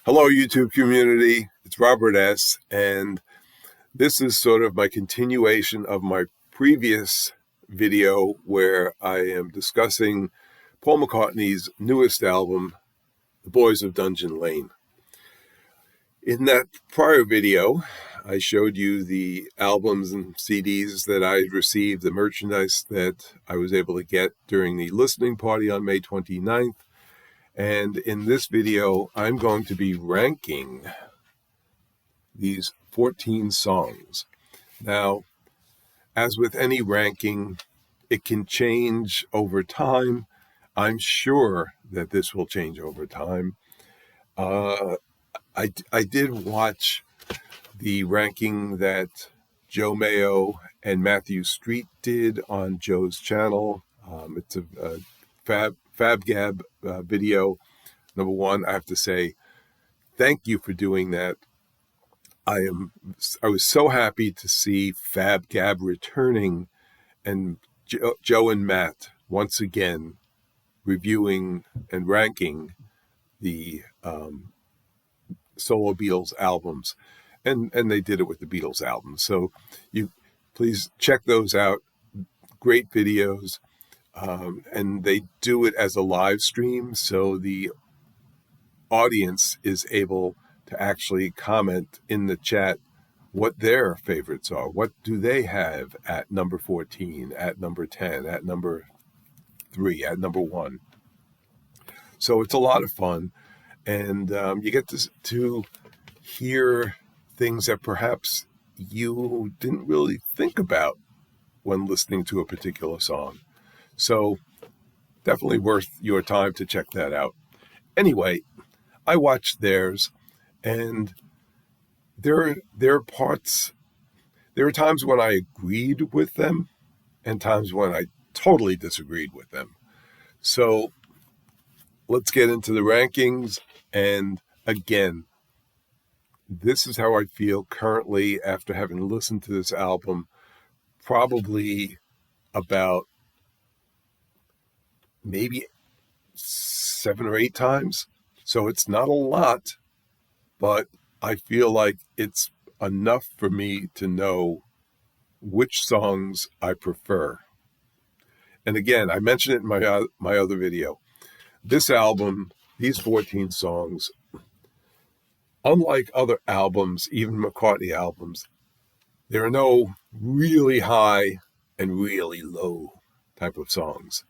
Hello, YouTube community. It's Robert S. And this is sort of my continuation of my previous video where I am discussing Paul McCartney's newest album, The Boys of Dungeon Lane. In that prior video, I showed you the albums and CDs that I had received, the merchandise that I was able to get during the listening party on May 29th. And in this video, I'm going to be ranking these 14 songs. Now, as with any ranking, it can change over time. I'm sure that this will change over time. I did watch the ranking that Joe Mayo and Matthew Street did on Joe's channel. It's a FabGab video. Number one, I have to say thank you for doing that. I was so happy to see FabGab returning and Joe and Matt once again reviewing and ranking the solo Beatles albums, and they did it with the Beatles albums. So you please check those out. Great videos. And they do it as a live stream, so the audience is able to actually comment in the chat what their favorites are. What do they have at number 14, at number 10, at number 3, at number 1? So it's a lot of fun, and you get to hear things that perhaps you didn't really think about when listening to a particular song. So definitely worth your time to check that out. Anyway, I watched theirs, and there are parts, there are times when I agreed with them and times when I totally disagreed with them. So let's get into the rankings. And again, this is how I feel currently after having listened to this album probably about maybe 7 or 8 times. So it's not a lot, but I feel like it's enough for me to know which songs I prefer. And again, I mentioned it in my other video. This album, these 14 songs, unlike other albums, even McCartney albums, there are no really high and really low type of songs.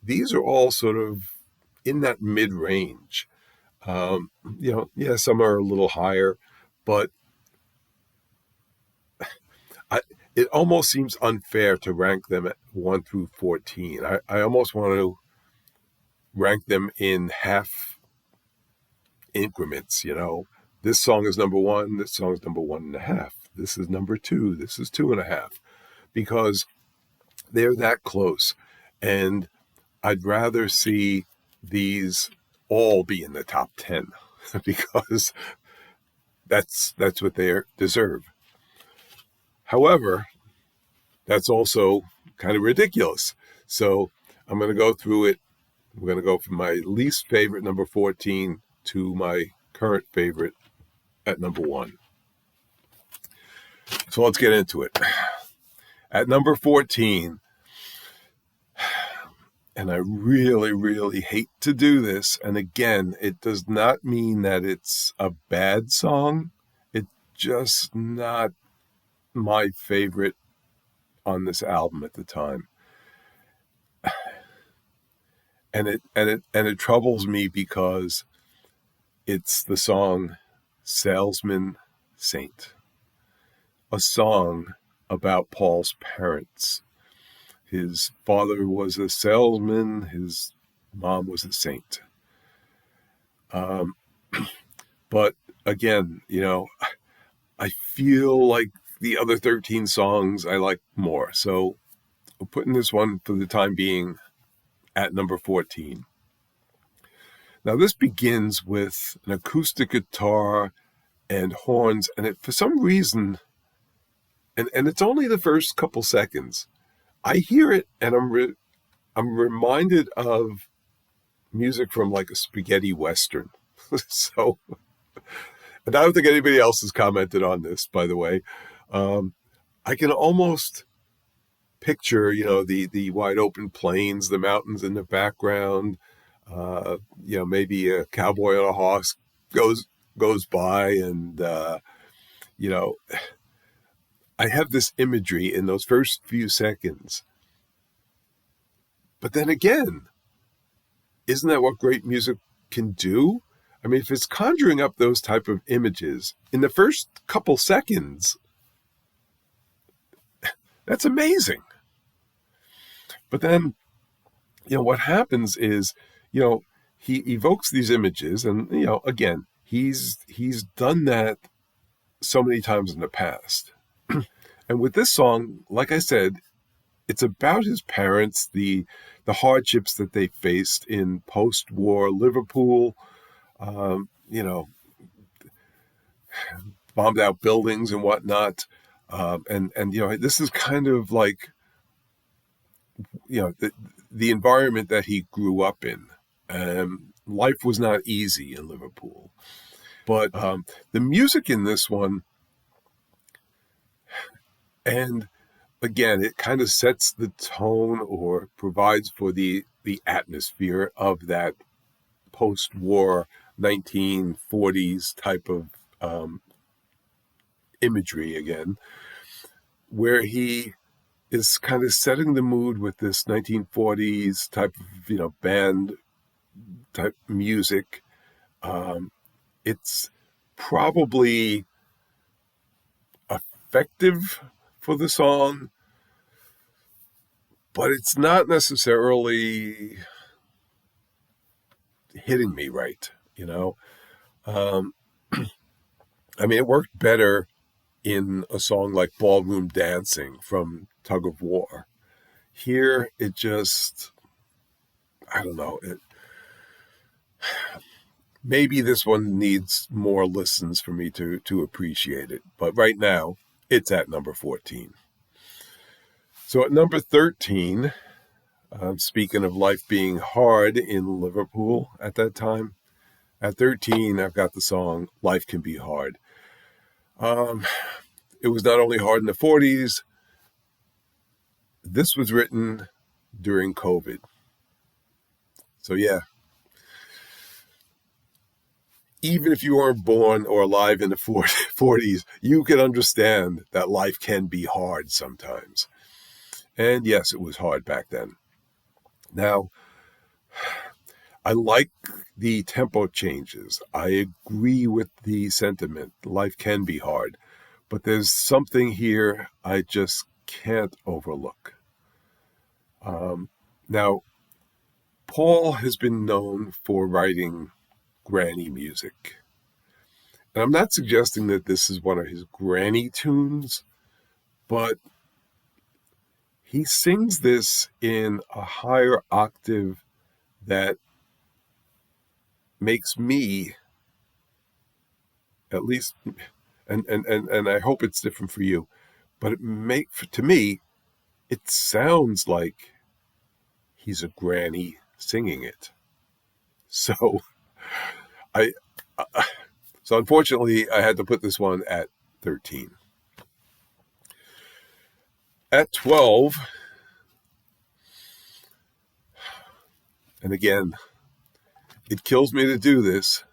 These are all sort of in that mid-range. Some are a little higher, but it almost seems unfair to rank them at 1 through 14. I almost want to rank them in half increments, This song is number 1, this song is number 1.5. This is number 2, this is 2.5, because they're that close. And I'd rather see these all be in the top 10 because that's what they deserve. However, that's also kind of ridiculous. So I'm going to go through it. We're going to go from my least favorite, number 14, to my current favorite at number 1. So let's get into it. At number 14, and I really, really hate to do this, and again, it does not mean that it's a bad song. It's just not my favorite on this album at the time. And it troubles me because it's the song Salesman Saint, a song about Paul's parents. His father was a salesman, his mom was a saint. But again, I feel like the other 13 songs I like more. So I'm putting this one for the time being at number 14. Now this begins with an acoustic guitar and horns, and for some reason, and it's only the first couple seconds, I hear it and I'm reminded of music from like a spaghetti western. So And I don't think anybody else has commented on this, by the way. Um, I can almost picture, the wide open plains, the mountains in the background. Maybe a cowboy on a horse goes by, and you know, I have this imagery in those first few seconds. But then again, isn't that what great music can do? I mean, if it's conjuring up those type of images in the first couple seconds, that's amazing. But then, what happens is, you know, he evokes these images, and again, he's done that so many times in the past. And with this song, like I said, it's about his parents, the hardships that they faced in post-war Liverpool, um, you know, bombed out buildings and whatnot. And this is kind of like, the environment that he grew up in. Life was not easy in Liverpool. But the music in this one, and again, it kind of sets the tone or provides for the atmosphere of that post-war 1940s type of imagery again, where he is kind of setting the mood with this 1940s type of band type music. It's probably effective for the song, but it's not necessarily hitting me right. Um, I mean, it worked better in a song like Ballroom Dancing from Tug of War. Here, it just, I don't know. Maybe this one needs more listens for me to appreciate it. But right now, it's at number 14. So at number 13, speaking of life being hard in Liverpool at that time, at 13, I've got the song Life Can Be Hard. It was not only hard in the 40s, this was written during COVID. So yeah, even if you weren't born or alive in the 40s, you can understand that life can be hard sometimes. And yes, it was hard back then. Now, I like the tempo changes. I agree with the sentiment. Life can be hard. But there's something here I just can't overlook. Now, Paul has been known for writing granny music. And I'm not suggesting that this is one of his granny tunes, but he sings this in a higher octave that makes me, at least, and I hope it's different for you, but to me, it sounds like he's a granny singing it. So I, so unfortunately, I had to put this one at 13. At 12, and again, it kills me to do this,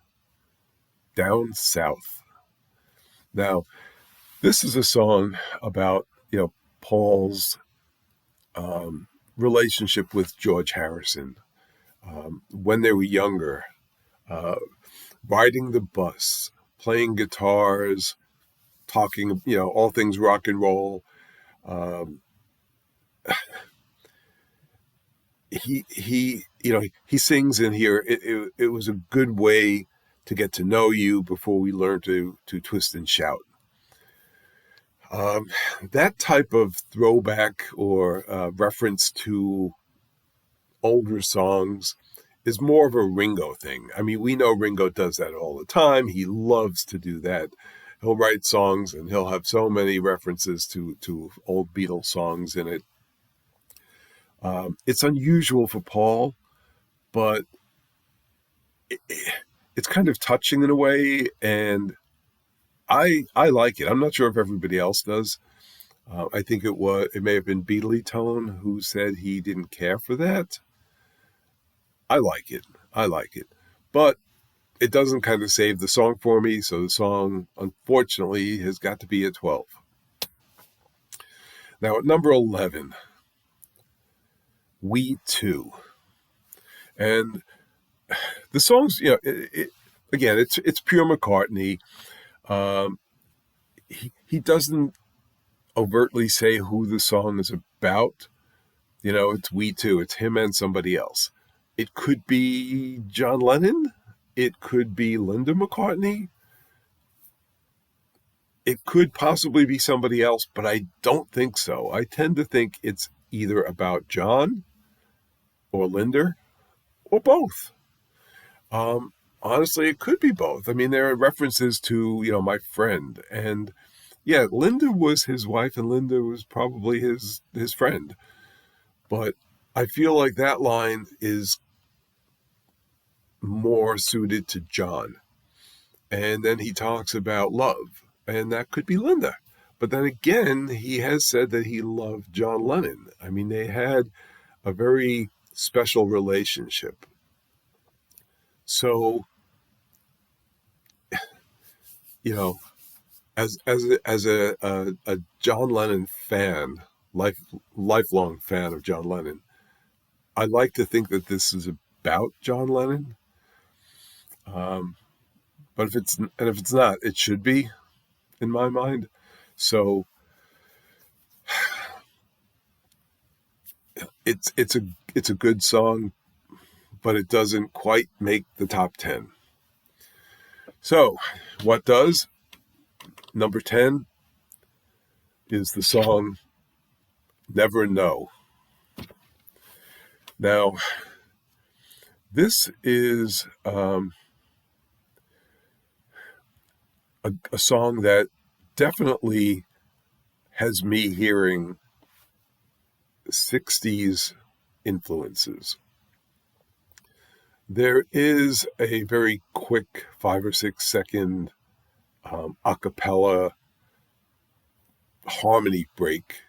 Down South. Now, this is a song about, Paul's relationship with George Harrison when they were younger, riding the bus, playing guitars, talking, all things rock and roll. Um, he sings in here. It was a good way to get to know you before we learn to twist and shout. That type of throwback or reference to older songs is more of a Ringo thing. I mean, we know Ringo does that all the time. He loves to do that. He'll write songs and he'll have so many references to old Beatles songs in it. It's unusual for Paul, but it's kind of touching in a way. And I like it. I'm not sure if everybody else does. I think it may have been Beatley Tone who said he didn't care for that. I like it. I like it. But it doesn't kind of save the song for me, so the song, unfortunately, has got to be at 12. Now, at number 11, We Too. And the song's, again, it's pure McCartney. Um, he doesn't overtly say who the song is about. It's We Too. It's him and somebody else. It could be John Lennon. It could be Linda McCartney. It could possibly be somebody else, but I don't think so. I tend to think it's either about John or Linda or both. Honestly, it could be both. I mean, there are references to, my friend. And yeah, Linda was his wife and Linda was probably his friend. But I feel like that line is more suited to John. And then he talks about love, and that could be Linda. But then again, he has said that he loved John Lennon. I mean, they had a very special relationship. So, as a John Lennon fan, lifelong fan of John Lennon, I like to think that this is about John Lennon. But if it's not, it should be, in my mind. So it's a good song, but it doesn't quite make the top 10. So what does? Number 10 is the song Never Know. Now, this is a song that definitely has me hearing 60s influences. There is a very quick 5 or 6 second a cappella harmony break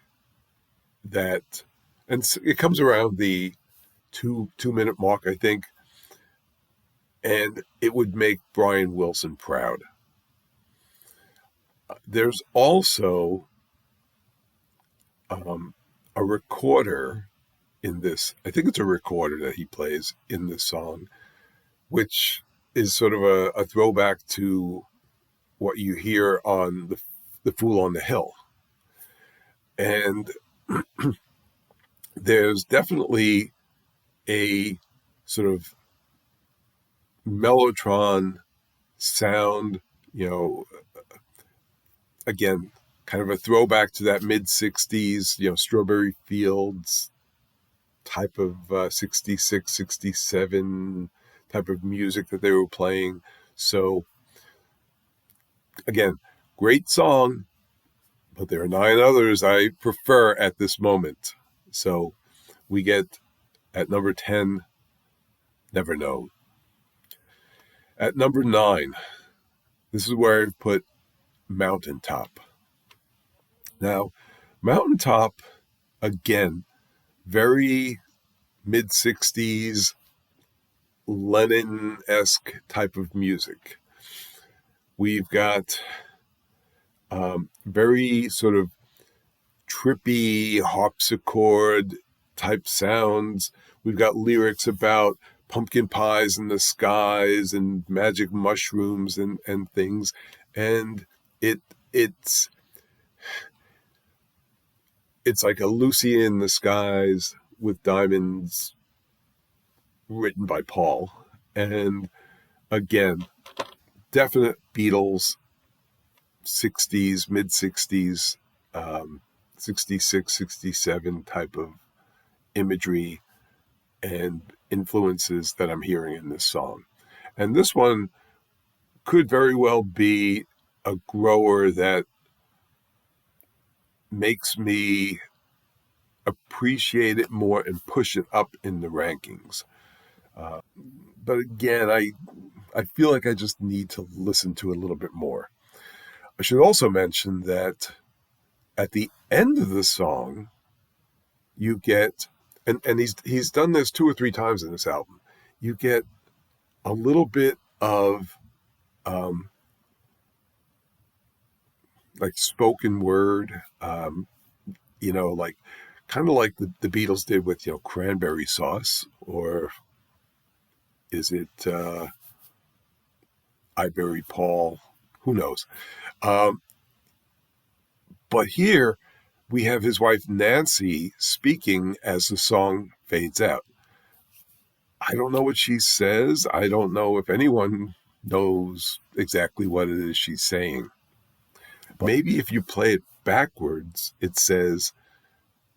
that, and it comes around the 2-minute mark, I think, and it would make Brian Wilson proud. There's also a recorder in this. I think it's a recorder that he plays in this song, which is sort of a throwback to what you hear on the Fool on the Hill. And there's definitely a sort of mellotron sound, again, kind of a throwback to that mid-60s, Strawberry Fields type of 66, 67 type of music that they were playing. So, again, great song, but there are 9 others I prefer at this moment. So we get at number 10, Never Know. At number 9, this is where I put Mountaintop. Now, Mountaintop, again, very mid-60s Lennon-esque type of music. We've got very sort of trippy harpsichord type sounds. We've got lyrics about pumpkin pies in the skies and magic mushrooms and things. And it's like a Lucy in the Skies with Diamonds, written by Paul. And again, definite Beatles, 60s, mid-60s, 66, 67 type of imagery and influences that I'm hearing in this song. And this one could very well be a grower that makes me appreciate it more and push it up in the rankings. But again, I feel like I just need to listen to it a little bit more. I should also mention that at the end of the song, you get, and he's done this 2 or 3 times in this album, you get a little bit of like spoken word, like kind of like the Beatles did with, cranberry sauce, or is it I Buried Paul? Who knows? But here we have his wife Nancy speaking as the song fades out. I don't know what she says. I don't know if anyone knows exactly what it is she's saying. Maybe if you play it backwards, it says,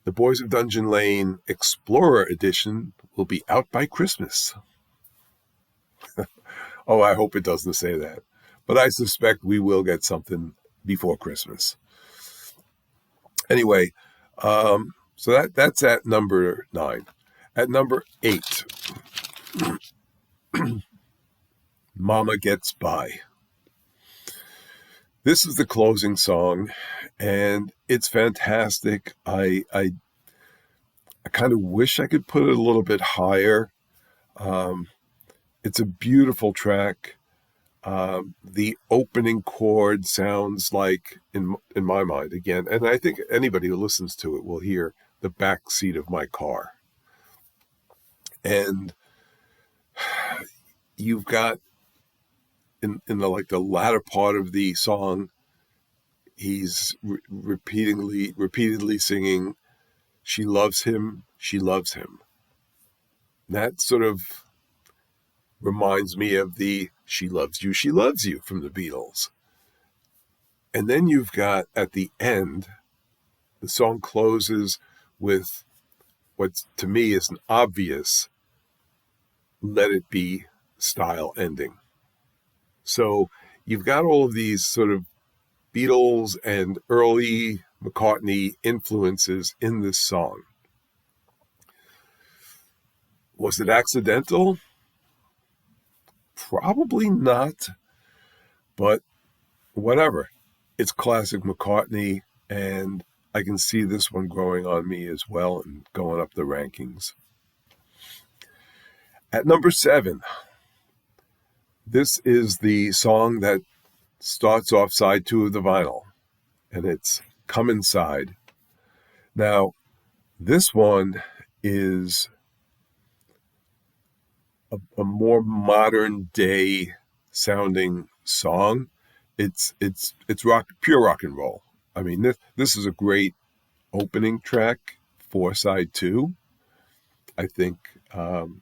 "The Boys of Dungeon Lane Explorer Edition will be out by Christmas." Oh, I hope it doesn't say that. But I suspect we will get something before Christmas. Anyway, so that's at number 9. At number 8, Mama Gets By. This is the closing song, and it's fantastic. I kind of wish I could put it a little bit higher. It's a beautiful track. The opening chord sounds like, in my mind, again, and I think anybody who listens to it will hear the back seat of my car. And you've got in the latter part of the song, he's repeatedly singing, "She loves him, she loves him." That sort of reminds me of the "She loves you" from the Beatles. And then you've got, at the end, the song closes with what to me is an obvious "Let It Be" style ending. So you've got all of these sort of Beatles and early McCartney influences in this song. Was it accidental? Probably not, but whatever. It's classic McCartney, and I can see this one growing on me as well and going up the rankings. At number 7, this is the song that starts off side 2 of the vinyl, and it's "Come Inside." Now, this one is a more modern day sounding song. It's pure rock and roll. I mean, this is a great opening track for side 2. I think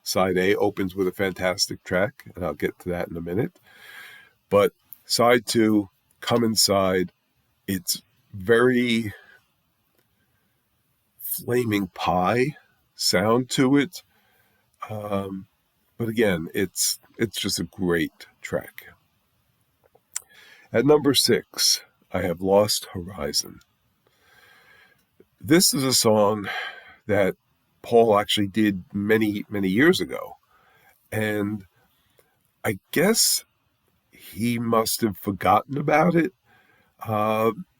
side A opens with a fantastic track, and I'll get to that in a minute. But side 2, "Come Inside," it's very Flaming Pie sound to it. But again, it's just a great track. At number 6, I have "Lost Horizon." This is a song that Paul actually did many, many years ago. And I guess he must have forgotten about it.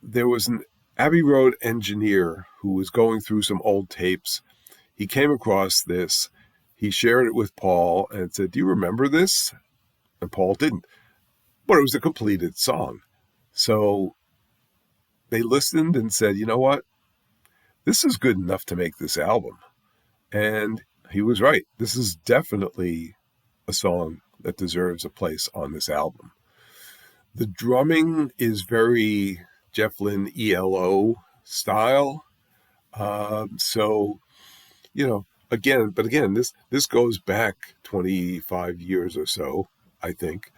There was an Abbey Road engineer who was going through some old tapes. He came across this. He shared it with Paul and said, "Do you remember this?" And Paul didn't. But it was a completed song. So they listened and said, "You know what? This is good enough to make this album." And he was right. This is definitely a song that deserves a place on this album. The drumming is very Jeff Lynne ELO style. So, again, this goes back 25 years or so, I think.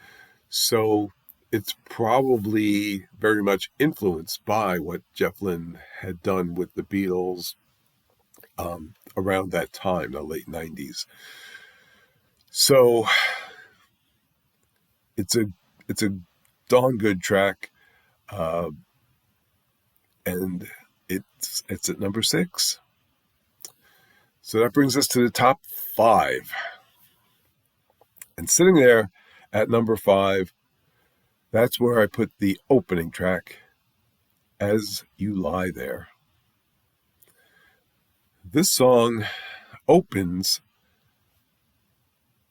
So it's probably very much influenced by what Jeff Lynne had done with the Beatles around that time, the late 90s. So it's a darn good track, and it's at number 6. So that brings us to the top 5. And sitting there at number 5 That's where I put the opening track, As You Lie There. This song opens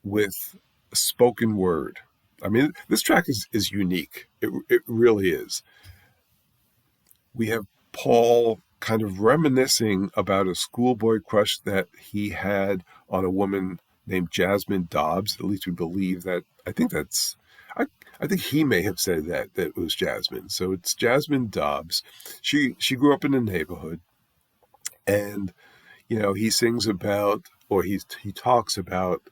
with spoken word. I mean, this track is unique. It really is. We have Paul kind of reminiscing about a schoolboy crush that he had on a woman named Jasmine Dobbs. At least we believe that. I think he may have said that it was Jasmine. So it's Jasmine Dobbs. She grew up in the neighborhood, and he sings about, or he talks about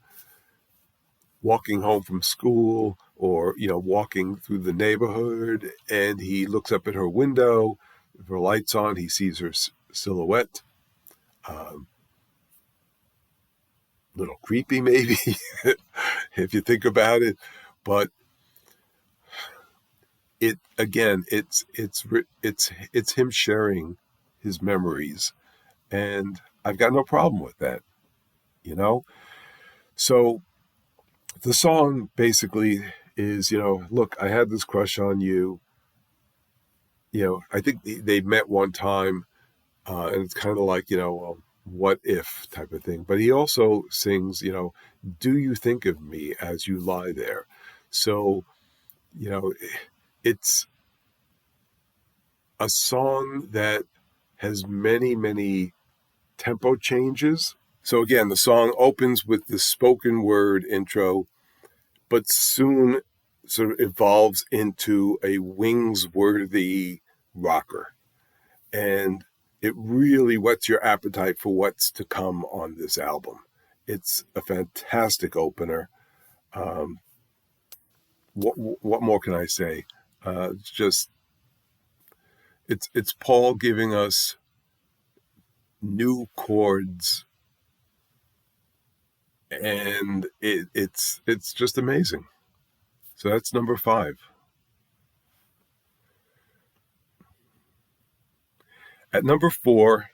walking home from school, or walking through the neighborhood, and he looks up at her window. If her light's on, he sees her silhouette. Little creepy, maybe, if you think about it. But it's him sharing his memories, and I've got no problem with that. So the song basically is, look, I had this crush on you. I think they met one time, and it's kind of like, what if type of thing. But he also sings, do you think of me as you lie there? So, it's a song that has many, many tempo changes. So again, the song opens with the spoken word intro, but soon sort of evolves into a Wings-worthy rocker. And it really whets your appetite for what's to come on this album. It's a fantastic opener. What more can I say? It's Paul giving us new chords, and it's just amazing. So that's number 5. At number 4,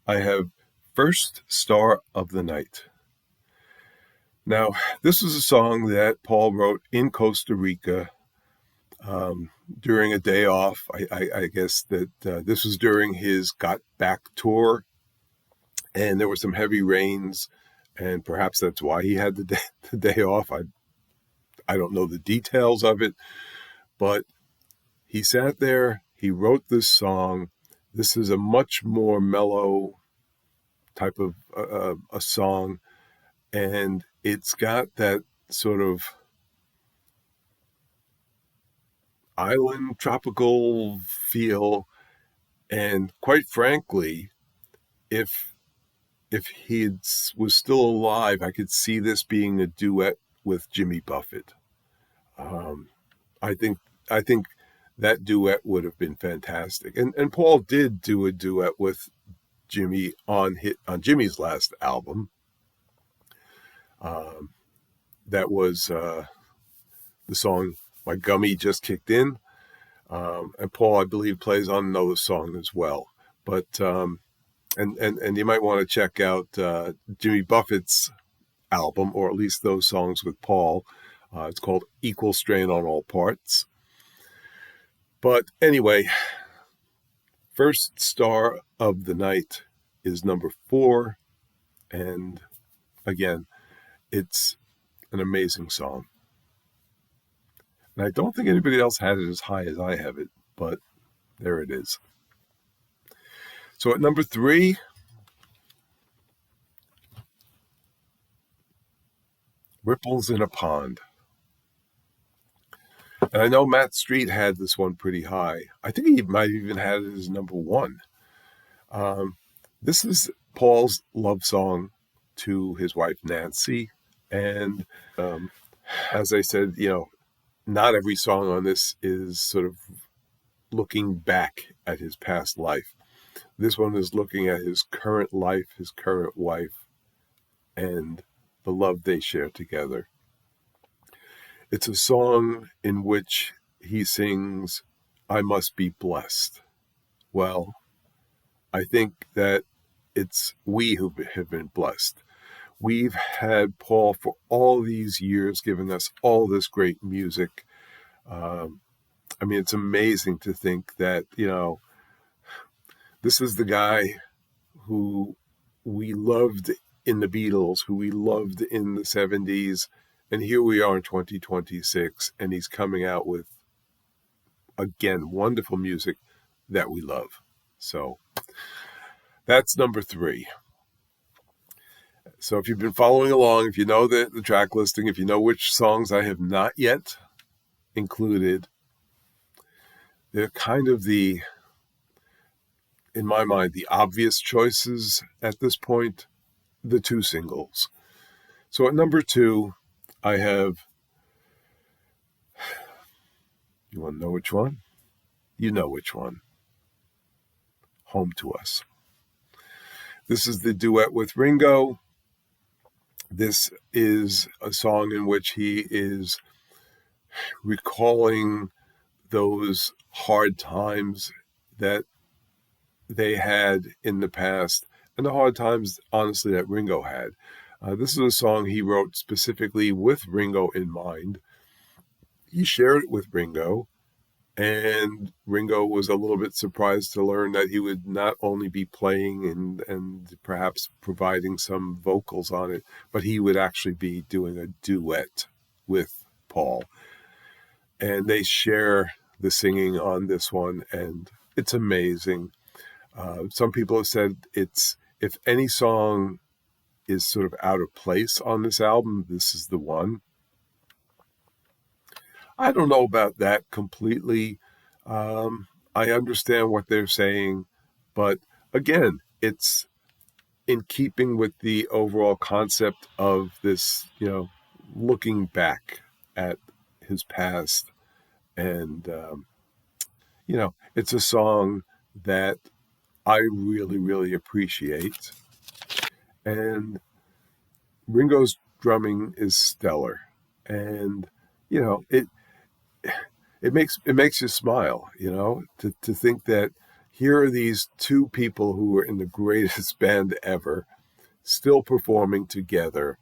I have First Star of the Night. Now, this is a song that Paul wrote in Costa Rica during a day off. I guess that this was during his Got Back tour, and there were some heavy rains, and perhaps that's why he had the day off. I don't know the details of it, but he sat there, he wrote this song. This is a much more mellow type of a song, and it's got that sort of island tropical feel. And quite frankly, if he was still alive, I could see this being a duet with Jimmy Buffett. I think that duet would have been fantastic. And Paul did do a duet with Jimmy on Jimmy's last album. That was the song "My Gummy Just Kicked In," and Paul, I believe, plays on another song as well. But and you might want to check out Jimmy Buffett's album, or at least those songs with Paul. It's called "Equal Strain on All Parts." But anyway, First Star of the Night is number 4, and again, it's an amazing song. And I don't think anybody else had it as high as I have it, but there it is. So at number 3, Ripples in a Pond. And I know Matt Street had this one pretty high. I think he might even had it as number 1. This is Paul's love song to his wife, Nancy. And as I said, not every song on this is sort of looking back at his past life. This one is looking at his current life, his current wife, and the love they share together. It's a song in which he sings, "I must be blessed." Well, I think that it's we who have been blessed. We've had Paul for all these years giving us all this great music. I mean, it's amazing to think that, this is the guy who we loved in the Beatles, who we loved in the 70s. And here we are in 2026, and he's coming out with, again, wonderful music that we love. So that's number 3. So if you've been following along, if you know the track listing, if you know which songs I have not yet included, they're kind of in my mind, the obvious choices at this point, the 2 singles. So at number 2, I have, you want to know which one? You know which one. Home to Us. This is the duet with Ringo. This is a song in which he is recalling those hard times that they had in the past, and the hard times, honestly, that Ringo had. This is a song he wrote specifically with Ringo in mind. He shared it with Ringo, and Ringo was a little bit surprised to learn that he would not only be playing and perhaps providing some vocals on it, but he would actually be doing a duet with Paul. And they share the singing on this one, and it's amazing. Some people have said if any song is sort of out of place on this album, this is the one. I don't know about that completely. I understand what they're saying, but again, it's in keeping with the overall concept of this, looking back at his past. And, it's a song that I really, really appreciate. And Ringo's drumming is stellar. And, it makes you smile, to think that here are these 2 people who were in the greatest band ever, still performing together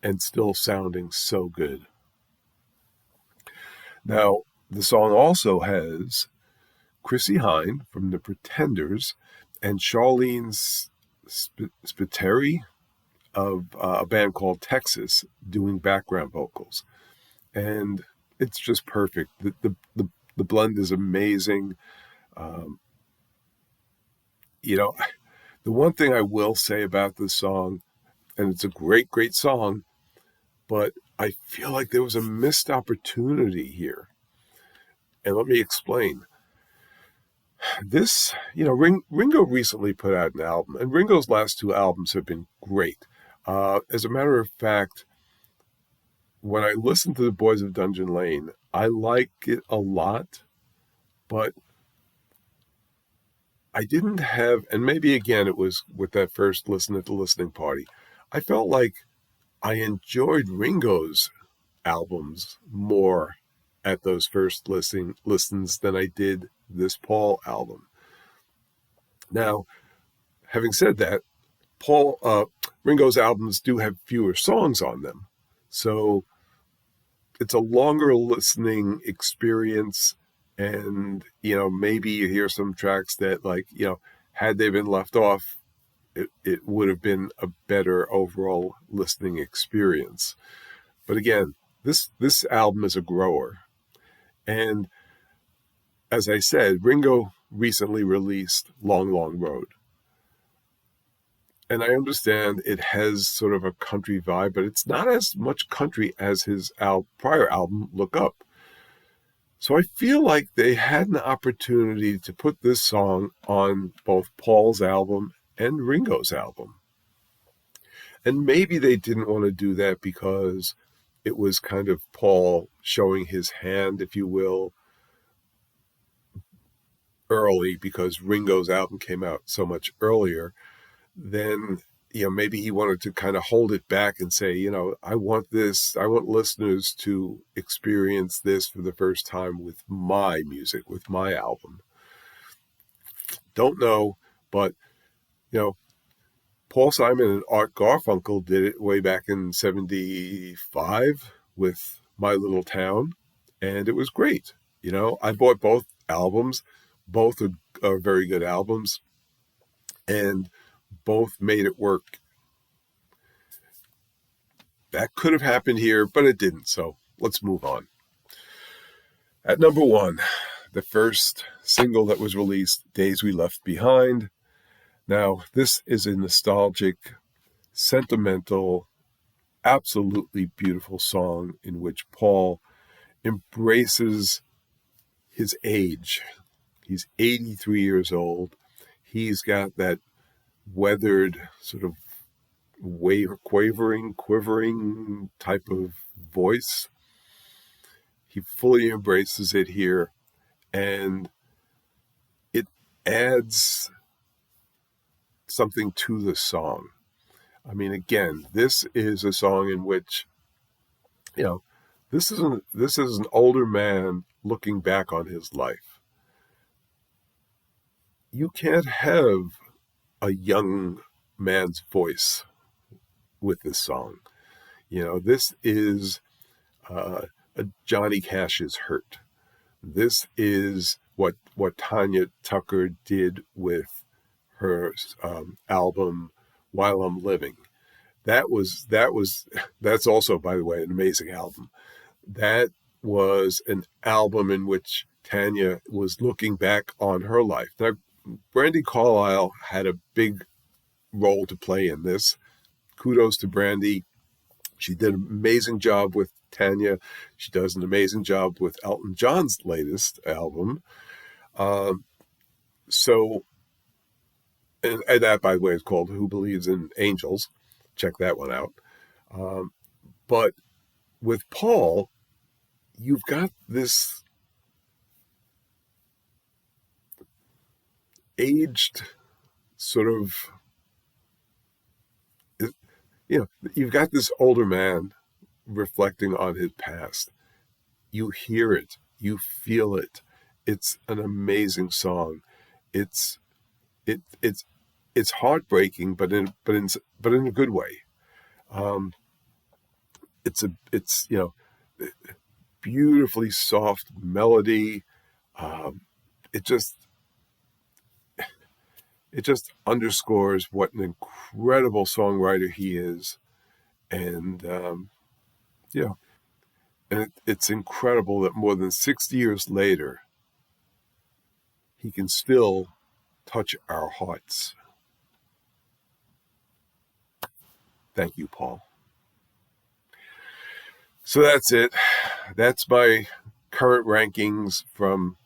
and still sounding so good. Now, the song also has Chrissie Hynde from the Pretenders and Charlene Spiteri of a band called Texas doing background vocals. And it's just perfect. The blend is amazing. The one thing I will say about this song, and it's a great, great song, but I feel like there was a missed opportunity here. And let me explain. This, Ringo recently put out an album, and Ringo's last 2 albums have been great. As a matter of fact, when I listen to The Boys of Dungeon Lane, I like it a lot, but I didn't have, and maybe again it was with that first listen at the listening party, I felt like I enjoyed Ringo's albums more at those first listens than I did this Paul album. Now, having said that, Ringo's albums do have fewer songs on them, so it's a longer listening experience. And, maybe you hear some tracks that, like, had they been left off, it would have been a better overall listening experience. But again, this album is a grower. And as I said, Ringo recently released Long, Long Road. And I understand it has sort of a country vibe, but it's not as much country as his prior album, Look Up. So I feel like they had an opportunity to put this song on both Paul's album and Ringo's album. And maybe they didn't want to do that because it was kind of Paul showing his hand, if you will, early, because Ringo's album came out so much earlier. Then, maybe he wanted to kind of hold it back and say, I want listeners to experience this for the first time with my music, with my album. Don't know, but, Paul Simon and Art Garfunkel did it way back in 75 with My Little Town, and it was great. I bought both albums. Both are very good albums, and both made it work. That could have happened here, but it didn't. So let's move on. At number 1, the first single that was released, Days We Left Behind. Now, this is a nostalgic, sentimental, absolutely beautiful song in which Paul embraces his age. He's 83 years old. He's got that weathered, sort of quivering type of voice. He fully embraces it here, and it adds something to the song. I mean, again, this is a song in which, this is an older man looking back on his life. You can't have a young man's voice with this song. This is a Johnny Cash's Hurt. This is what Tanya Tucker did with her album While I'm Living. That's also, by the way, an amazing album. That was an album in which Tanya was looking back on her life. Now, Brandi Carlile had a big role to play in this. Kudos to Brandi. She did an amazing job with Tanya. She does an amazing job with Elton John's latest album. And that, by the way, is called Who Believes in Angels. Check that one out. But with Paul, you've got this aged sort of, you've got this older man reflecting on his past. You hear it, you feel it. It's an amazing song. It's heartbreaking, but in a good way. It's beautifully soft melody. It just underscores what an incredible songwriter he is, and it's incredible that more than 60 years later, he can still touch our hearts. Thank you, Paul. So that's it. That's my current rankings from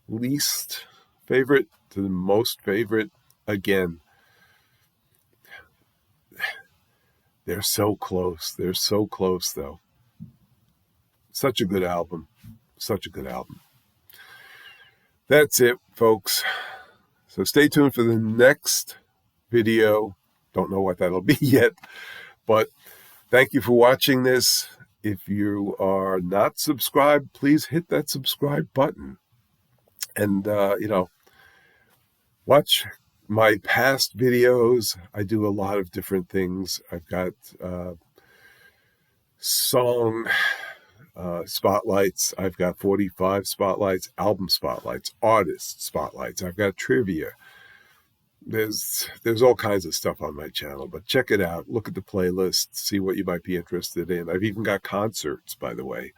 least favorite to the most favorite. Again, they're so close. They're so close, though. Such a good album. Such a good album. That's it, folks. So stay tuned for the next video. Don't know what that'll be yet, but thank you for watching this. If you are not subscribed, please hit that subscribe button. And, watch my past videos. I do a lot of different things. I've got song spotlights. I've got 45 spotlights, album spotlights, artist spotlights. I've got trivia. There's all kinds of stuff on my channel, but check it out. Look at the playlist, see what you might be interested in. I've even got concerts, by the way.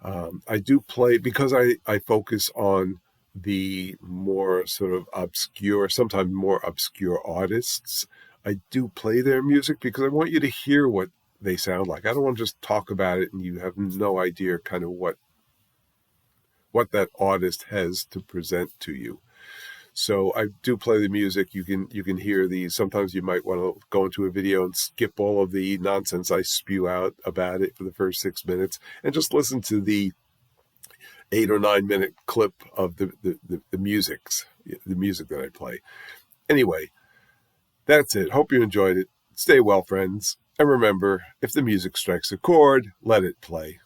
I do play, because I focus on the more sort of obscure, sometimes more obscure artists. I do play their music because I want you to hear what they sound like. I don't want to just talk about it and you have no idea kind of what that artist has to present to you. So I do play the music. You can hear these. Sometimes you might want to go into a video and skip all of the nonsense I spew out about it for the first 6 minutes and just listen to the 8 or 9 minute clip of the music that I play. Anyway, that's it. Hope you enjoyed it. Stay well, friends. And remember, if the music strikes a chord, let it play.